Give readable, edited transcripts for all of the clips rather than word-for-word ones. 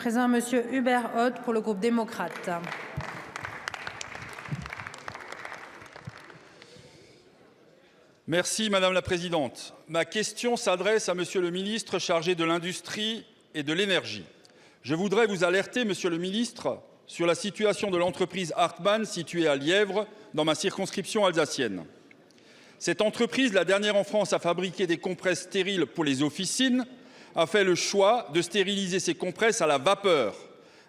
Présent Monsieur Hubert Ott pour le groupe démocrate. Merci Madame la Présidente. Ma question s'adresse à Monsieur le ministre chargé de l'Industrie et de l'Énergie. Je voudrais vous alerter, Monsieur le ministre, sur la situation de l'entreprise Hartmann située à Lièvre, dans ma circonscription alsacienne. Cette entreprise, la dernière en France à fabriquer des compresses stériles pour les officines, a fait le choix de stériliser ses compresses à la vapeur,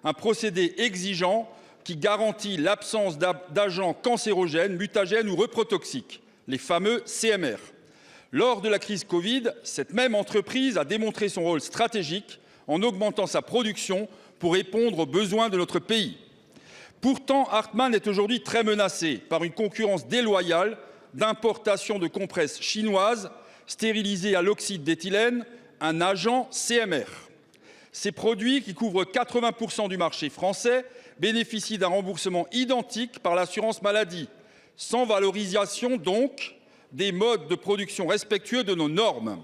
un procédé exigeant qui garantit l'absence d'agents cancérogènes, mutagènes ou reprotoxiques, les fameux CMR. Lors de la crise Covid, cette même entreprise a démontré son rôle stratégique en augmentant sa production pour répondre aux besoins de notre pays. Pourtant, Hartmann est aujourd'hui très menacé par une concurrence déloyale d'importation de compresses chinoises stérilisées à l'oxyde d'éthylène, un agent CMR. Ces produits, qui couvrent 80% du marché français, bénéficient d'un remboursement identique par l'assurance maladie, sans valorisation donc des modes de production respectueux de nos normes.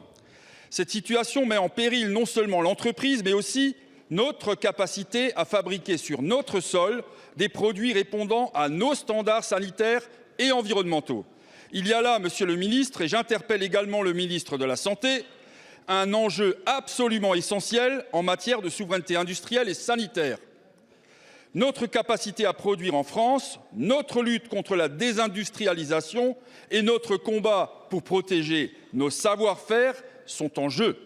Cette situation met en péril non seulement l'entreprise, mais aussi notre capacité à fabriquer sur notre sol des produits répondant à nos standards sanitaires et environnementaux. Il y a là, Monsieur le ministre, et j'interpelle également le ministre de la Santé, un enjeu absolument essentiel en matière de souveraineté industrielle et sanitaire. Notre capacité à produire en France, notre lutte contre la désindustrialisation et notre combat pour protéger nos savoir-faire sont en jeu.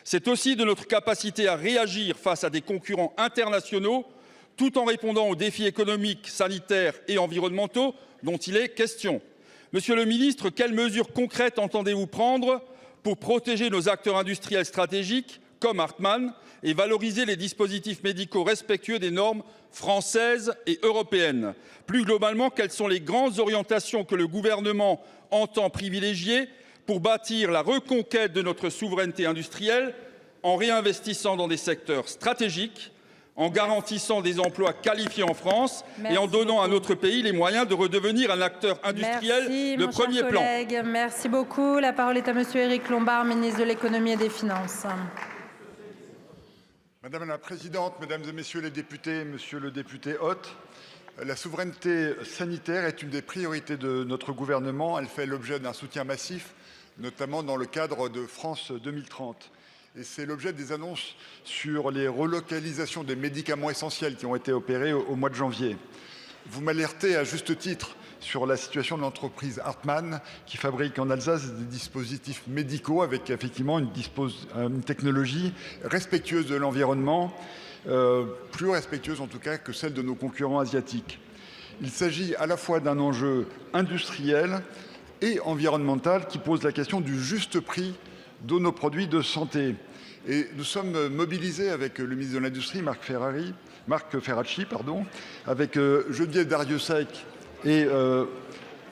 C'est aussi de notre capacité à réagir face à des concurrents internationaux, tout en répondant aux défis économiques, sanitaires et environnementaux dont il est question. Monsieur le ministre, quelles mesures concrètes entendez-vous prendre pour protéger nos acteurs industriels stratégiques, comme Hartmann, et valoriser les dispositifs médicaux respectueux des normes françaises et européennes? Plus globalement, quelles sont les grandes orientations que le gouvernement entend privilégier pour bâtir la reconquête de notre souveraineté industrielle en réinvestissant dans des secteurs stratégiques, en garantissant des emplois qualifiés en France et en donnant à notre pays les moyens de redevenir un acteur industriel de premier plan? Merci beaucoup. La parole est à Monsieur Éric Lombard, ministre de l'Économie et des Finances. Madame la Présidente, Mesdames et Messieurs les députés, Monsieur le député Ott, la souveraineté sanitaire est une des priorités de notre gouvernement. Elle fait l'objet d'un soutien massif, notamment dans le cadre de France 2030. Et c'est l'objet des annonces sur les relocalisations des médicaments essentiels qui ont été opérées au mois de janvier. Vous m'alertez à juste titre sur la situation de l'entreprise Hartmann qui fabrique en Alsace des dispositifs médicaux avec effectivement une technologie respectueuse de l'environnement, plus respectueuse en tout cas que celle de nos concurrents asiatiques. Il s'agit à la fois d'un enjeu industriel et environnemental qui pose la question du juste prix de nos produits de santé. Et nous sommes mobilisés avec le ministre de l'Industrie, Marc Ferracci, avec Geneviève Darrieussecq et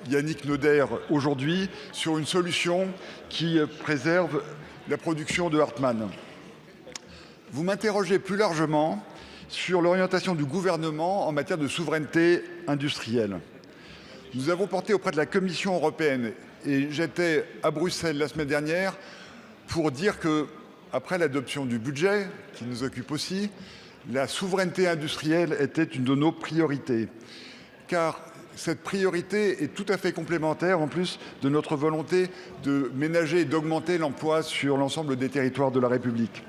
Yannick Noder aujourd'hui sur une solution qui préserve la production de Hartmann. Vous m'interrogez plus largement sur l'orientation du gouvernement en matière de souveraineté industrielle. Nous avons porté auprès de la Commission européenne, et j'étais à Bruxelles la semaine dernière, pour dire que, après l'adoption du budget, qui nous occupe aussi, la souveraineté industrielle était une de nos priorités. Car cette priorité est tout à fait complémentaire, en plus, de notre volonté de ménager et d'augmenter l'emploi sur l'ensemble des territoires de la République.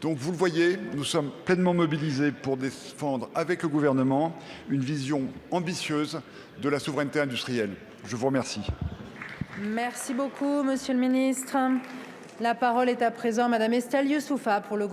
Donc, vous le voyez, nous sommes pleinement mobilisés pour défendre avec le gouvernement une vision ambitieuse de la souveraineté industrielle. Je vous remercie. Merci beaucoup, Monsieur le ministre. La parole est à présent Madame Estelle Youssouffa pour le groupe